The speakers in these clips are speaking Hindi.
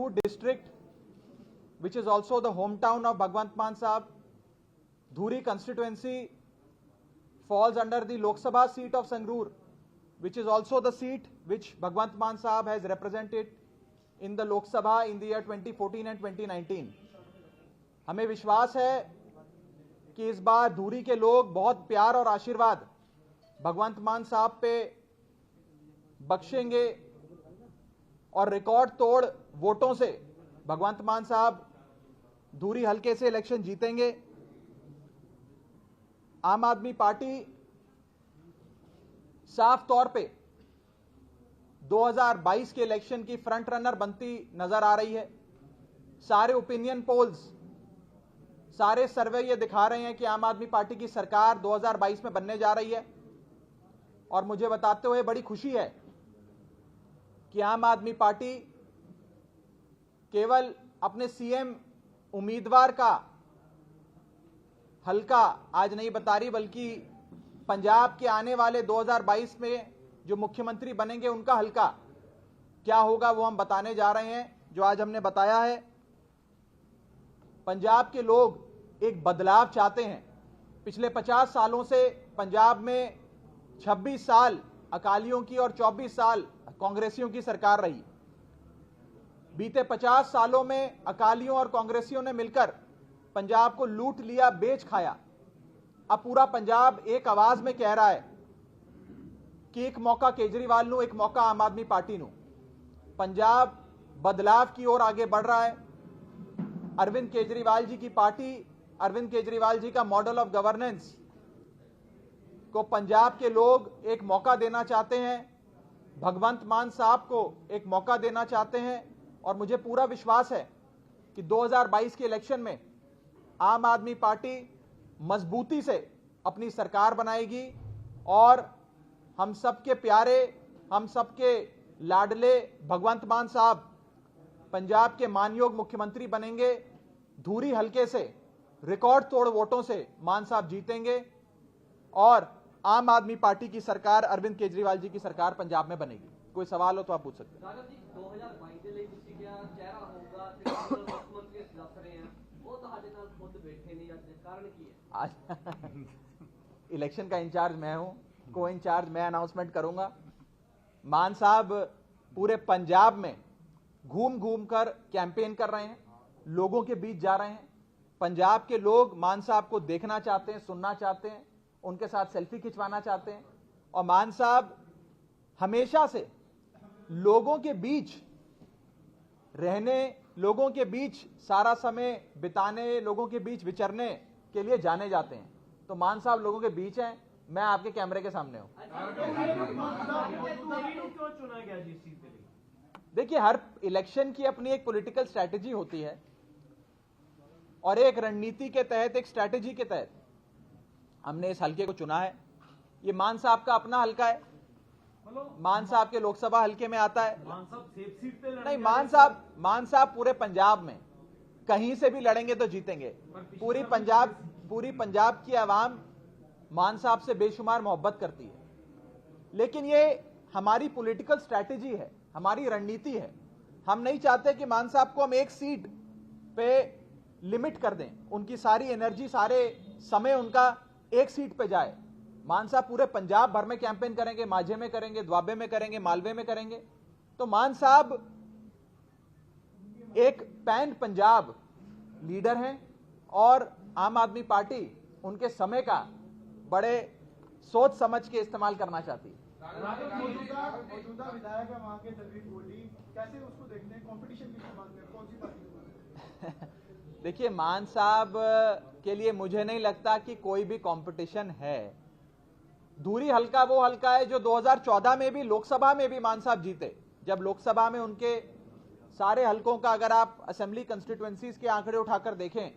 Sangrur district, which is also the hometown of Bhagwant Mann Sahab. Dhuri constituency falls under the Lok Sabha seat of Sangrur, which is also the seat which Bhagwant Mann Sahab has represented in the Lok Sabha in the year 2014 and 2019. हमें विश्वास है कि इस बार धूरी के लोग बहुत प्यार और आशीर्वाद भगवंत मान साहब पे बख्शेंगे और रिकॉर्ड तोड़ वोटों से भगवंत मान साहब धूरी हलके से इलेक्शन जीतेंगे। आम आदमी पार्टी साफ तौर पे 2022 के इलेक्शन की फ्रंट रनर बनती नजर आ रही है। सारे ओपिनियन पोल्स, सारे सर्वे ये दिखा रहे हैं कि आम आदमी पार्टी की सरकार 2022 में बनने जा रही है। और मुझे बताते हुए बड़ी खुशी है कि आम आदमी पार्टी केवल अपने सीएम उम्मीदवार का हल्का आज नहीं बता रही, बल्कि पंजाब के आने वाले 2022 में जो मुख्यमंत्री बनेंगे उनका हल्का क्या होगा वो हम बताने जा रहे हैं, जो आज हमने बताया है। पंजाब के लोग एक बदलाव चाहते हैं। पिछले 50 सालों से पंजाब में 26 साल अकालियों की और 24 साल कांग्रेसियों की सरकार रही। बीते 50 सालों में अकालियों और कांग्रेसियों ने मिलकर पंजाब को लूट लिया, बेच खाया। अब पूरा पंजाब एक आवाज में कह रहा है कि एक मौका केजरीवाल नू, एक मौका आम आदमी पार्टी नू। पंजाब बदलाव की ओर आगे बढ़ रहा है। अरविंद केजरीवाल जी की पार्टी, अरविंद केजरीवाल जी का मॉडल ऑफ गवर्नेंस को पंजाब के लोग एक मौका देना चाहते हैं, भगवंत मान साहब को एक मौका देना चाहते हैं। और मुझे पूरा विश्वास है कि 2022 के इलेक्शन में आम आदमी पार्टी मजबूती से अपनी सरकार बनाएगी और हम सबके प्यारे, हम सबके लाडले भगवंत मान साहब पंजाब के मानयोग मुख्यमंत्री बनेंगे। धूरी हलके से रिकॉर्ड तोड़ वोटों से मान साहब जीतेंगे और आम आदमी पार्टी की सरकार, अरविंद केजरीवाल जी की सरकार पंजाब में बनेगी। कोई सवाल हो तो आप पूछ सकते हैं। इलेक्शन का इंचार्ज मैं हूं, को इंचार्ज मैं अनाउंसमेंट करूंगा। मान साहब पूरे पंजाब में घूम घूम कर कैंपेन कर रहे हैं, लोगों के बीच जा रहे हैं। पंजाब के लोग मान साहब को देखना चाहते हैं, सुनना चाहते हैं, उनके साथ सेल्फी खिंचवाना चाहते हैं। और मान साहब हमेशा से लोगों के बीच रहने, लोगों के बीच सारा समय बिताने, लोगों के बीच विचरने के लिए जाने जाते हैं। तो मान साहब लोगों के बीच हैं, मैं आपके कैमरे के सामने हूं। देखिए, हर इलेक्शन की अपनी एक पॉलिटिकल स्ट्रैटेजी होती है और एक रणनीति के तहत, एक स्ट्रैटेजी के तहत हमने इस हलके को चुना है। ये मान साहब का अपना हलका है, मान साहब के लोकसभा हलके में आता है। नहीं, मान साहब पूरे पंजाब में कहीं से भी लड़ेंगे तो जीतेंगे। पूरी पंजाब की आवाम मान साहब से बेशुमार मोहब्बत करती है। लेकिन ये हमारी पॉलिटिकल स्ट्रैटेजी है, हमारी रणनीति है। हम नहीं चाहते कि मान साहब को हम एक सीट पे लिमिट कर दें, उनकी सारी एनर्जी, सारे समय उनका एक सीट पे जाए। मान साहब पूरे पंजाब भर में कैंपेन करेंगे, माझे में करेंगे, द्वाबे में करेंगे, मालवे में करेंगे। तो मान साहब एक पैन पंजाब लीडर हैं और आम आदमी पार्टी उनके समय का बड़े सोच समझ के इस्तेमाल करना चाहती है। मौजूदा विधायक है वहां के दलवीर गोल्डी, कैसे उसको देखते हैं? कंपटीशन की बात में कौन सी पार्टी? देखिए, मान साहब के लिए मुझे नहीं लगता कि कोई भी कंपटीशन है। धूरी हल्का वो हल्का है जो 2014 में भी, लोकसभा में भी मान साहब जीते। जब लोकसभा में उनके सारे हलकों का अगर आप असेंबली कंस्टिट्यूएंसीज के आंकड़े उठाकर देखें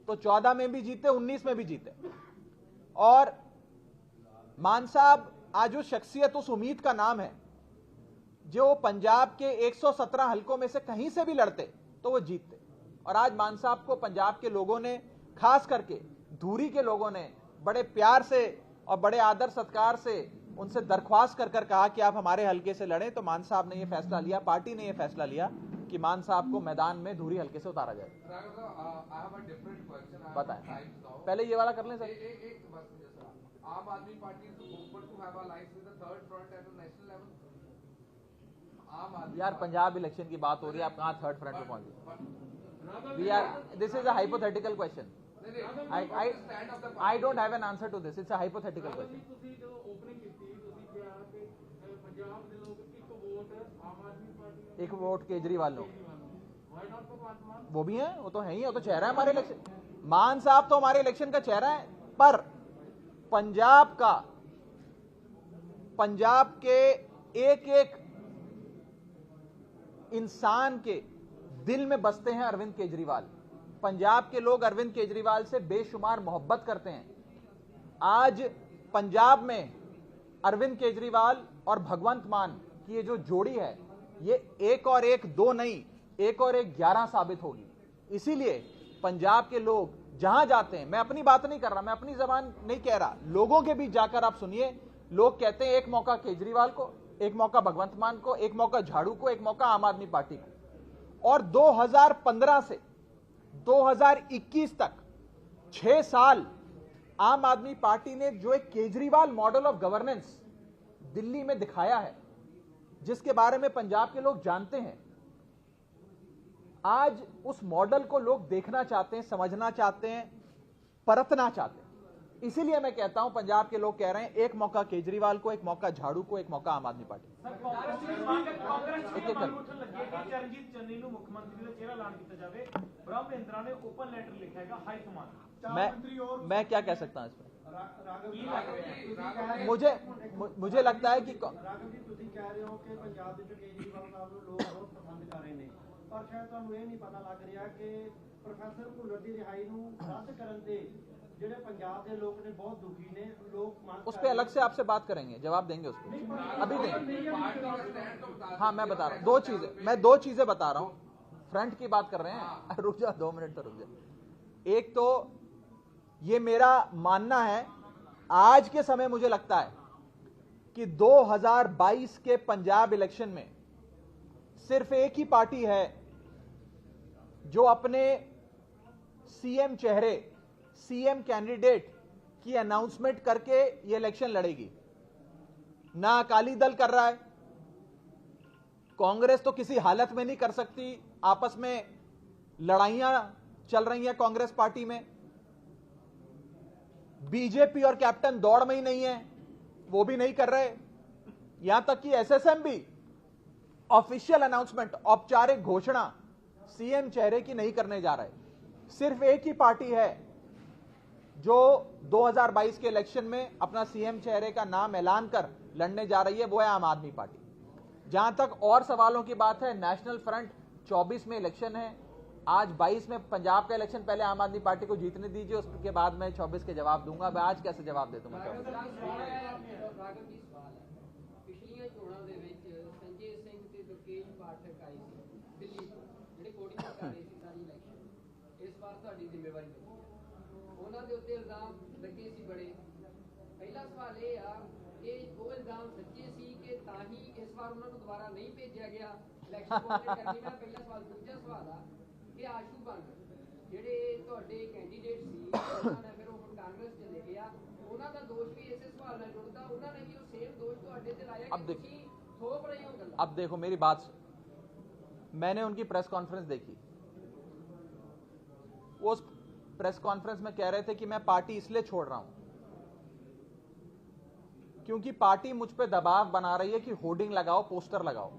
तो 14 में भी जीते, 19 में भी जीते। और मान साहब आज उस शख्सियत, उस उम्मीद का नाम है जो पंजाब के 117 हलकों में से कहीं से भी लड़ते तो वो जीतते। और आज मान साहब को पंजाब के लोगों ने, खास करके धूरी के लोगों ने बड़े प्यार से और बड़े आदर सत्कार से उनसे दरख्वास्त कर कहा कि आप हमारे हलके से लड़ें। तो मान साहब ने यह फैसला लिया, पार्टी ने यह फैसला लिया कि मान साहब को मैदान में धूरी हल्के से उतारा जाए। बताएं, पहले ये वाला कर लें सर। आम आदमी party is open to have alliance with the third front at the national level. यार पंजाब इलेक्शन की बात हो रही है, आप कहाँ थर्ड फ्रंट पे पहुंच गए? We are, this is a hypothetical question. I don't have an answer to this. It's a hypothetical question. एक वोट केजरीवाल लो, वो भी है, वो तो है ही, वो तो चेहरा है हमारे इलेक्शन। मान साहब तो हमारे इलेक्शन का चेहरा है, पर पंजाब के एक एक इंसान के दिल में बसते हैं अरविंद केजरीवाल। पंजाब के लोग अरविंद केजरीवाल से बेशुमार मोहब्बत करते हैं। आज पंजाब में अरविंद केजरीवाल और भगवंत मान की ये जो जोड़ी है, ये 1 और 1 2 नहीं, 1 और 1 11 साबित होगी। इसीलिए पंजाब के लोग जहां जाते हैं, मैं अपनी बात नहीं कर रहा, मैं अपनी जबान नहीं कह रहा, लोगों के बीच जाकर आप सुनिए, लोग कहते हैं एक मौका केजरीवाल को, एक मौका भगवंत मान को, एक मौका झाड़ू को, एक मौका आम आदमी पार्टी को। और 2015 से 2021 तक 6 साल आम आदमी पार्टी ने जो एक Kejriwal model of governance Delhi में दिखाया है, जिसके बारे में पंजाब के लोग जानते हैं, आज उस मॉडल को लोग देखना चाहते हैं, समझना चाहते हैं, परखना चाहते हैं। इसीलिए मैं कहता हूं, पंजाब के लोग कह रहे हैं एक मौका केजरीवाल को, एक मौका झाड़ू को, एक मौका आम आदमी पार्टी। चरणजीत चन्नी ਨੂੰ ਮੁੱਖ ਮੰਤਰੀ ਦਾ ਚਿਹਰਾ ਐਲਾਨ ਕੀਤਾ ਜਾਵੇ। ਬ੍ਰਹਮੇਂਦਰਾ ਨੇ ਓਪਨ ਲੈਟਰ ਲਿਖਿਆ ਹੈਗਾ ਹਾਈ ਕਮਾਂਡ। मैं क्या कह सकता हूं इस पर? मुझे लगता है कि ਰਾਘਵ ਜੀ ਤੁਸੀਂ ਕਹਿ ਰਹੇ ਹੋ ਕਿ ਪੰਜਾਬ ਵਿੱਚ ਕੇਜਰੀਵਾਲ ਸਾਹਿਬ ਨੂੰ ਲੋਕ ਬਹੁਤ ਪਸੰਦ ਕਰ ਰਹੇ ਨੇ, ਪਰ ਸ਼ਾਇਦ ਤੁਹਾਨੂੰ ਇਹ ਨਹੀਂ ਪਤਾ ਲੱਗ ਰਿਹਾ ਕਿ ਪ੍ਰੋਫੈਸਰ ਭੁੱਲਰ ਦੀ ਰਿਹਾਈ ਨੂੰ ਰੱਦ ਕਰਨ ਦੇ ਜਿਹੜੇ ਪੰਜਾਬ ਦੇ ਲੋਕ ਨੇ ਬਹੁਤ ਦੁਖੀ ਨੇ, ਲੋਕ ਮੰਗ उस पर अलग से आपसे बात करेंगे, जवाब देंगे उस पर, अभी देंगे। हाँ मैं बता रहा हूँ, दो चीजें बता रहा हूँ। फ्रंट की बात कर रहे हैं, रुक जा 2 मिनट तो रुक जा। एक तो ये मेरा मानना है, आज के समय मुझे लगता है कि 2022 के पंजाब इलेक्शन में सिर्फ एक ही पार्टी है जो अपने सीएम चेहरे, सीएम कैंडिडेट की अनाउंसमेंट करके ये इलेक्शन लड़ेगी। ना अकाली दल कर रहा है, कांग्रेस तो किसी हालत में नहीं कर सकती, आपस में लड़ाइयां चल रही हैं कांग्रेस पार्टी में। बीजेपी और कैप्टन दौड़ में ही नहीं है, वो भी नहीं कर रहे। यहां तक कि एसएसएम भी ऑफिशियल अनाउंसमेंट, औपचारिक घोषणा सीएम चेहरे की नहीं करने जा रहे। सिर्फ एक ही पार्टी है जो 2022 के इलेक्शन में अपना सीएम चेहरे का नाम ऐलान कर लड़ने जा रही है, वो है आम आदमी पार्टी। जहां तक और सवालों की बात है, नेशनल फ्रंट 24 में इलेक्शन है, आज 22 में पंजाब का इलेक्शन, पहले आम आदमी पार्टी को जीतने दीजिए, उसके बाद मैं 24 के जवाब दूंगा। मैं आज कैसे जवाब दे दूंगा? पिछलियां चोणां दे विच संजय सिंह ते दुर्गेश पाठक आई सी दिल्ली ਤੋਂ, ਜਿਹੜੇ ਕੋਡਿੰਗ ਕਰ ਰਹੇ ਸੀ ਸਾਰੀ ਇਲੈਕਸ਼ਨ। ਇਸ ਵਾਰ ਤੁਹਾਡੀ ਜ਼ਿੰਮੇਵਾਰੀ ਹੈ, ਉਹਨਾਂ ਦੇ ਉੱਤੇ ਇਲਜ਼ਾਮ ਲੱਗੇ ਸੀ ਬੜੇ। ਪਹਿਲਾ ਸਵਾਲ ਇਹ ਆ ਕਿ ਉਹ ਇਲਜ਼ਾਮ ਸੱਚੇ ਸੀ ਕਿ ਤਾਂ ਹੀ ਇਸ ਵਾਰ ਉਹਨਾਂ ਨੂੰ ਦੁਬਾਰਾ ਨਹੀਂ ਭੇਜਿਆ ਗਿਆ ਇਲੈਕਸ਼ਨ ਕੋਆਰਡੀਨੇਟ ਕਰਨੀ। ਮੇਰਾ ਪਹਿਲਾ ਸਵਾਲ। ਦੂਜਾ ਸਵਾਲ ਆ ਕਿ ਆਸ਼ੂ ਬਾਂਗਰ ਜਿਹੜੇ ਤੁਹਾਡੇ ਕੈਂਡੀਡੇਟ ਸੀ, ਉਹਨਾਂ ਨੇ ਫਿਰ ਉਹ ਹੁਣ ਕਾਂਗਰਸ ਚਲੇ ਗਿਆ, ਉਹਨਾਂ ਦਾ ਦੋਸ਼ ਵੀ ਇਸੇ ਸਵਾਲ ਨਾਲ ਜੁੜਦਾ, ਉਹਨਾਂ ਨੇ ਵੀ ਉਹ सेम दोष ਤੁਹਾਡੇ ਤੇ ਲਾਇਆ कि ਤੁਸੀਂ थोप रहे हो गलत। अब देखो मेरी बात, मैंने उनकी प्रेस कॉन्फ्रेंस देखी। वो उस प्रेस कॉन्फ्रेंस में कह रहे थे कि मैं पार्टी इसलिए छोड़ रहा हूं क्योंकि पार्टी मुझ पे दबाव बना रही है कि होर्डिंग लगाओ, पोस्टर लगाओ,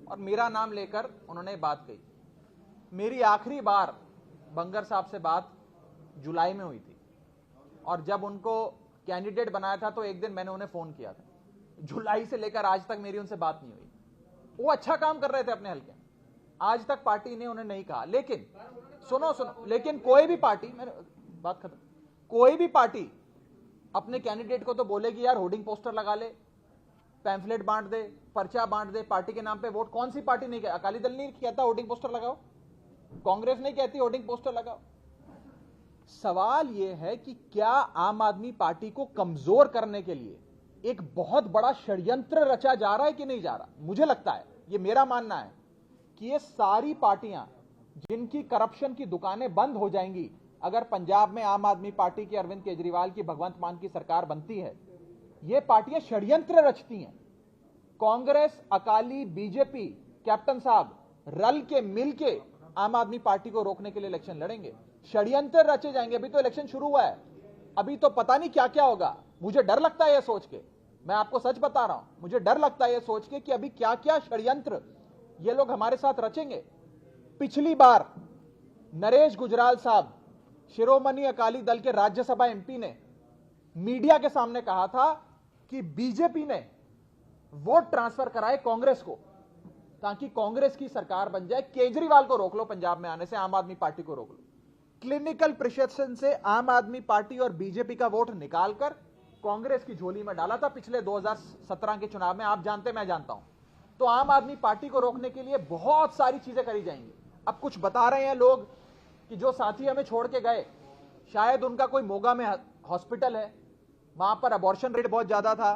और मेरा नाम लेकर उन्होंने बात कही। मेरी आखिरी बार बंगर साहब से बात जुलाई में हुई थी, और जब उनको कैंडिडेट बनाया था तो एक दिन मैंने उन्हें फोन किया था। जुलाई से लेकर आज तक मेरी उनसे बात नहीं हुई। वो अच्छा काम कर रहे थे अपने हल्के, आज तक पार्टी ने उन्हें नहीं कहा। लेकिन सुनो, लेकिन कोई भी पार्टी, मैंने बात खत्म, कोई भी पार्टी अपने कैंडिडेट को तो बोलेगी यार होर्डिंग पोस्टर लगा ले, पैम्फलेट बांट दे, पर्चा बांट दे, पार्टी के नाम पे वोट। कौन सी पार्टी नहीं कहती? अकाली दल नहीं कहता होर्डिंग पोस्टर लगाओ, कांग्रेस नहीं कहती होर्डिंग पोस्टर लगाओ। सवाल यह है कि क्या आम आदमी पार्टी को कमजोर करने के लिए एक बहुत बड़ा षड्यंत्र रचा जा रहा है कि नहीं जा रहा? मुझे लगता है, ये मेरा मानना है कि ये सारी पार्टियां जिनकी करप्शन की दुकानें बंद हो जाएंगी अगर पंजाब में आम आदमी पार्टी की, अरविंद केजरीवाल की, भगवंत मान की सरकार बनती है, ये पार्टियां षड्यंत्र रचती हैं। कांग्रेस, अकाली, बीजेपी, कैप्टन साहब रल के मिल के आम आदमी पार्टी को रोकने के लिए इलेक्शन लड़ेंगे। षड्यंत्र रचे जाएंगे। अभी तो इलेक्शन शुरू हुआ है, अभी तो पता नहीं क्या क्या होगा। मुझे डर लगता है यह सोच के, मैं आपको सच बता रहा हूं, मुझे डर लगता है यह सोच के कि अभी क्या क्या षड्यंत्र ये लोग हमारे साथ रचेंगे। पिछली बार नरेश गुजराल साहब, शिरोमणि अकाली दल के राज्यसभा एमपी, ने मीडिया के सामने कहा था कि बीजेपी ने वोट ट्रांसफर कराए कांग्रेस को ताकि कांग्रेस की सरकार बन जाए। केजरीवाल को रोक लो पंजाब में आने से, आम आदमी पार्टी को रोक लो। क्लिनिकल प्रिसिशन से आम आदमी पार्टी और बीजेपी का वोट निकालकर कांग्रेस की झोली में डाला था पिछले 2017 के चुनाव में। आप जानते, मैं जानता हूं। तो आम आदमी पार्टी को रोकने के लिए बहुत सारी चीजें करी जाएंगी। अब कुछ बता रहे हैं लोग कि जो साथी हमें छोड़ के गए, शायद उनका कोई मोगा में हॉस्पिटल है, वहां पर अबॉर्शन रेट बहुत ज्यादा था,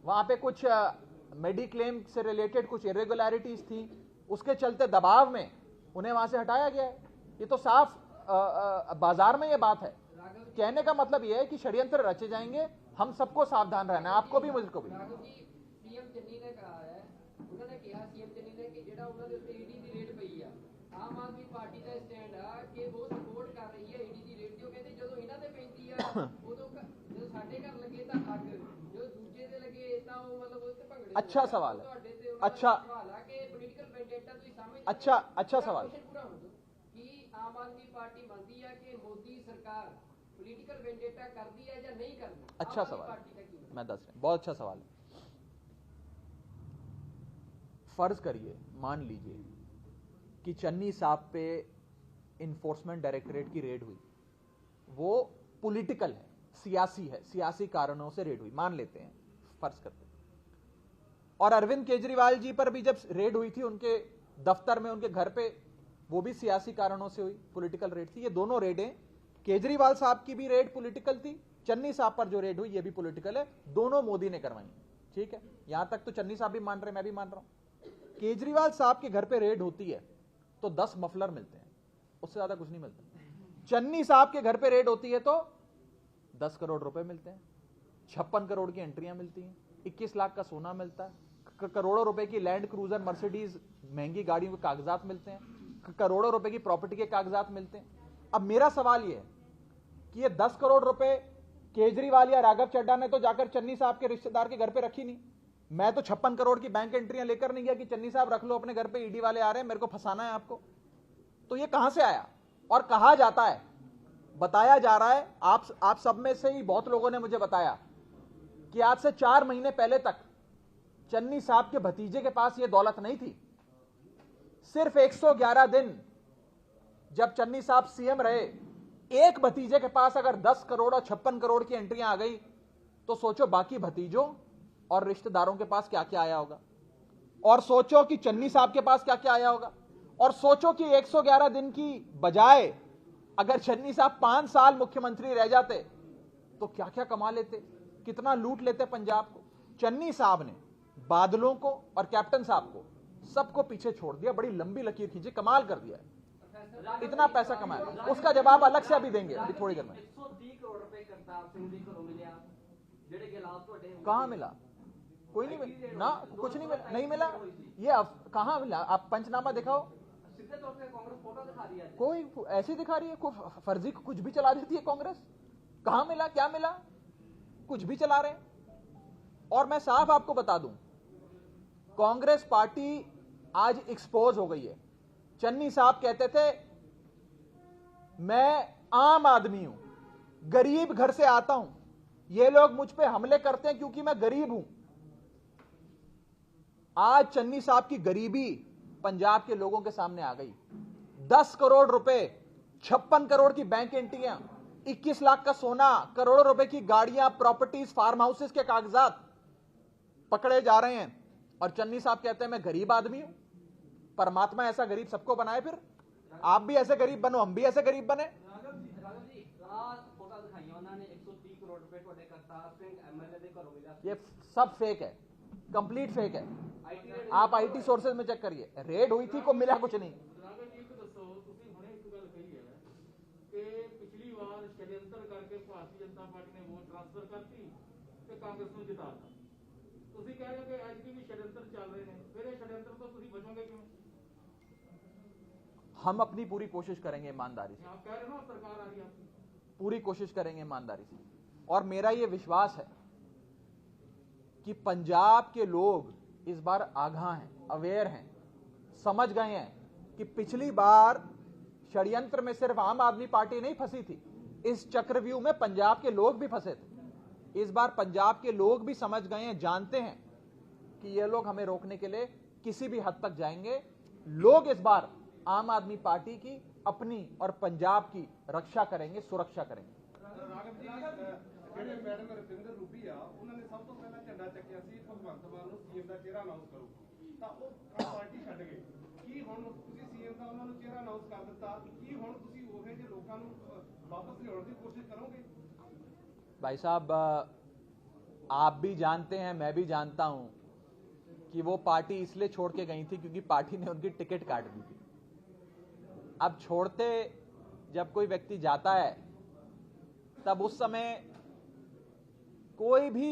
वहां पे कुछ मेडिक्लेम से रिलेटेड कुछ इरेगुलरिटीज थी, उसके चलते दबाव में उन्हें वहां से हटाया गया है। ये तो साफ बाजार में ये बात है। कहने का मतलब ये है कि षड्यंत्र रचे जाएंगे, हम सबको सावधान रहना है, आपको भी मुझको भी। राघव जी, सीएम चन्नी ने कहा है, उन्होंने कहा सीएम चन्नी ने कि जेड़ा उन्होंने उत्ते ईडी दी रेट पई है, आम आदमी पार्टी का स्टैंड है कि वो सपोर्ट कर रही है ईडी दी रेट जो कहते ਜਦੋਂ ਇਹਨਾਂ ਤੇ ਪੈਂਦੀ ਆ ਉਦੋਂ ਜਦੋਂ ਸਾਡੇ ਘਰ ਲੱਗੇ ਤਾਂ ਅੱਗ, ਜੋ ਦੂਜੇ ਦੇ ਲੱਗੇ ਤਾਂ ਉਹ ਮਤਲਬ ਉਸ ਤੇ ਭੰਗੜੇ। अच्छा सवाल है, ਤੁਹਾਡੇ ਤੇ अच्छा सवाल है कि पॉलिटिकल वेंडेटा ਤੁਸੀਂ समझ अच्छा सवाल कि आम आदमी पार्टी मानती है कि मोदी सरकार पॉलिटिकल वेंडेटा करती है या नहीं करती। अच्छा सवाल, मैं दस रहा, बहुत अच्छा सवाल है। फर्ज करिए, मान लीजिए कि चन्नी साहब पे इन्फोर्समेंट डायरेक्टरेट की रेड हुई, वो पॉलिटिकल है, सियासी है, सियासी कारणों से रेड हुई, मान लेते हैं, फर्ज करते हैं। और अरविंद केजरीवाल जी पर भी जब रेड हुई थी उनके दफ्तर में, उनके घर पे, वो भी सियासी कारणों से हुई, पॉलिटिकल रेड थी। ये दोनों रेडें, केजरीवाल साहब की भी रेड पॉलिटिकल थी, चन्नी साहब पर जो रेड हुई ये भी पॉलिटिकल है, दोनों मोदी ने करवाई। ठीक है, यहां तक तो चन्नी साहब भी मान रहे, मैं भी मान रहा हूं। केजरीवाल साहब के घर पे रेड होती है तो 10 मफलर मिलते हैं, उससे ज्यादा कुछ नहीं मिलता। चन्नी साहब के घर पे रेड होती है तो 10 करोड़ रुपए मिलते हैं, 56 करोड़ की एंट्रियां मिलती हैं, 21 लाख का सोना मिलता है, करोड़ों रुपए की लैंड क्रूजर, मर्सिडीज, महंगी गाड़ियों के कागजात मिलते हैं, करोड़ों रुपए की प्रॉपर्टी के कागजात मिलते हैं। अब मेरा सवाल यह है कि ये 10 करोड़ रुपए केजरीवाल या राघव चड्ढा ने तो जाकर चन्नी साहब के रिश्तेदार के घर पे रखी नहीं। मैं तो 56 करोड़ की बैंक एंट्रियां लेकर नहीं गया कि चन्नी साहब रख लो अपने घर पे, ईडी वाले आ रहे हैं, मेरे को फंसाना है आपको। तो ये कहां से आया? और कहा जाता है, बताया जा रहा है, आप सब में से ही बहुत लोगों ने मुझे बताया कि आज से 4 महीने पहले तक चन्नी साहब के भतीजे के पास ये दौलत नहीं थी। सिर्फ 111 दिन जब चन्नी साहब सीएम रहे, एक भतीजे के पास अगर 10 करोड़ और 56 करोड़ की एंट्रियां आ गई तो सोचो बाकी भतीजों और रिश्तेदारों के पास क्या क्या आया होगा, और सोचो कि चन्नी साहब के पास क्या क्या आया होगा, और सोचो कि 111 दिन की बजाय अगर चन्नी साहब 5 साल मुख्यमंत्री रह जाते तो क्या क्या कमा लेते, कितना लूट लेते पंजाब को। चन्नी साहब ने बादलों को और कैप्टन साहब को सबको पीछे छोड़ दिया, बड़ी लंबी लकीर खींची, कमाल कर दिया, इतना पैसा कमाया। उसका जवाब अलग से अभी देंगे, अभी थोड़ी देर में। 130 करोड़ रुपए करतार सिंह जी को मिला, जेडे गिलास ਤੁਹਾਡੇ कहां मिला? कोई नहीं मिला ना, कुछ नहीं मिला, नहीं मिला। ये कहां मिला? आप पंचनामा दिखाओ। सीधे तौर पे कांग्रेस फोटो दिखा रही है, कोई ऐसी दिखा रही है, कोई फर्जी कुछ भी चला देती है कांग्रेस। कहां मिला, क्या मिला, कुछ भी चला रहे हैं। और मैं साफ आपको बता दूं, कांग्रेस पार्टी आज एक्सपोज हो गई है। चन्नी साहब कहते थे मैं आम आदमी हूं, गरीब घर से आता हूं, ये लोग मुझ पे हमले करते हैं क्योंकि मैं गरीब हूं। आज चन्नी साहब की गरीबी पंजाब के लोगों के सामने आ गई। 10 करोड़ रुपए, 56 करोड़ की बैंक एंट्रियां, 21 लाख का सोना, करोड़ों रुपए की गाड़ियां, प्रॉपर्टीज, फार्म हाउसेस के कागजात पकड़े जा रहे हैं। और चन्नी साहब कहते हैं मैं गरीब आदमी हूं। परमात्मा ऐसा गरीब सबको बनाए, फिर आप भी ऐसे गरीब बनो, हम भी ऐसे गरीब बने। ਰਾਘਵ ਜੀ ਆਹ ਫੋਟੋ ਦਿਖਾਈਆਂ ਉਹਨਾਂ ਨੇ 130 ਕਰੋੜ ਰੁਪਏ ਤੁਹਾਡੇ ਕਰਤਾਰ ਸਿੰਘ ਐਮਐਲਏ ਦੇ ਘਰੋਂ ਮਿਲਿਆ। ये सब फेक है, कंप्लीट फेक है। आप आईटी सोर्सेज में चेक करिए, रेड हुई थी को मिला कुछ नहीं। ਰਾਘਵ ਜੀ ਇੱਕ ਦੱਸੋ, ਤੁਸੀਂ ਹੁਣੇ ਇੱਕ ਗੱਲ ਕਹੀ ਹੈ ਕਿ ਪਿਛਲੀ ਵਾਰ ਸ਼ਡਿਅੰਤਰ ਕਰਕੇ ਭਾਰਤੀ ਜਨਤਾ ਪਾਰਟੀ ਨੇ ਵੋਟ ਟ੍ਰਾਂਸਫਰ ਕਰਤੀ ਤੇ ਕਾਂਗਰਸ ਨੂੰ ਜਿਤਾਤਾ। ਤੁਸੀਂ ਕਹਿ ਰਹੇ ਹੋ ਕਿ ਅੱਜ ਵੀ ਸ਼ਡਿਅੰਤਰ ਚੱਲ ਰਹੇ ਨੇ, ਫਿਰ ਇਹ ਸ਼ਡਿਅੰਤਰ ਤੋਂ ਤੁਸੀਂ ਬਚੋਗੇ ਕਿਵੇਂ? हम अपनी पूरी कोशिश करेंगे ईमानदारी से, आप कह रहे हो ना सरकार आ रही है आपकी, पूरी कोशिश करेंगे ईमानदारी से। और मेरा ये विश्वास है कि पंजाब के लोग इस बार आगाह हैं, अवेयर हैं, समझ गए हैं कि पिछली बार षड्यंत्र में सिर्फ आम आदमी पार्टी नहीं फंसी थी, इस चक्रव्यूह में पंजाब के लोग भी फंसे थे। इस बार पंजाब के लोग भी समझ गए हैं, जानते हैं कि ये लोग हमें रोकने के लिए किसी भी हद तक जाएंगे। लोग इस बार आम आदमी पार्टी की, अपनी और पंजाब की रक्षा करेंगे, सुरक्षा करेंगे। ਰਾਘਵ ਜੀ ਜਿਹੜੇ ਮੈਡਮ ਰੁਪਿੰਦਰ ਰੂਬੀ ਆ, ਉਹਨਾਂ ਨੇ ਸਭ ਤੋਂ ਪਹਿਲਾਂ ਝੰਡਾ ਚੱਕਿਆ ਸੀ ਭਗਵੰਤ ਮਾਨ ਨੂੰ ਸੀਐਮ ਦਾ ਚਿਹਰਾ ਅਨਾਉਂਸ ਕਰੋ, ਤਾਂ ਉਹ ਪਾਰਟੀ ਛੱਡ ਗਏ। ਕੀ ਹੁਣ ਤੁਸੀਂ ਸੀਐਮ ਦਾ ਉਹਨਾਂ ਨੂੰ ਚਿਹਰਾ ਅਨਾਉਂਸ ਕਰ ਦਿੱਤਾ, ਕੀ ਹੁਣ ਤੁਸੀਂ ਉਹ ਜਿਹੇ ਲੋਕਾਂ ਨੂੰ ਵਾਪਸ ਲਿਆਉਣ ਦੀ ਕੋਸ਼ਿਸ਼ ਕਰੋਗੇ? भाई साहब, आप भी जानते हैं, मैं भी जानता हूं कि वो पार्टी इसलिए छोड़ के गई थी क्योंकि पार्टी ने उनकी टिकट काट दी थी। अब छोड़ते जब कोई व्यक्ति जाता है तब उस समय कोई भी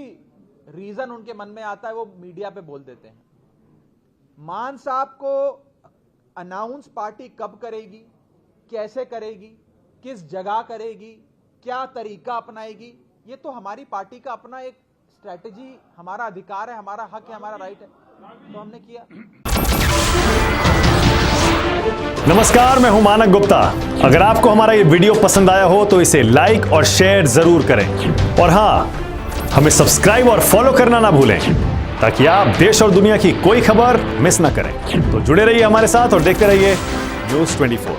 रीजन उनके मन में आता है, वो मीडिया पे बोल देते हैं। मान साहब को अनाउंस पार्टी कब करेगी, कैसे करेगी, किस जगह करेगी, क्या तरीका अपनाएगी, ये तो हमारी पार्टी का अपना एक स्ट्रैटेजी, हमारा अधिकार है, हमारा हक है, हमारा राइट है, तो हमने किया। नमस्कार, मैं हूं मानक गुप्ता। अगर आपको हमारा ये वीडियो पसंद आया हो तो इसे लाइक और शेयर जरूर करें, और हां, हमें सब्सक्राइब और फॉलो करना ना भूलें ताकि आप देश और दुनिया की कोई खबर मिस ना करें। तो जुड़े रहिए हमारे साथ और देखते रहिए न्यूज़ 24।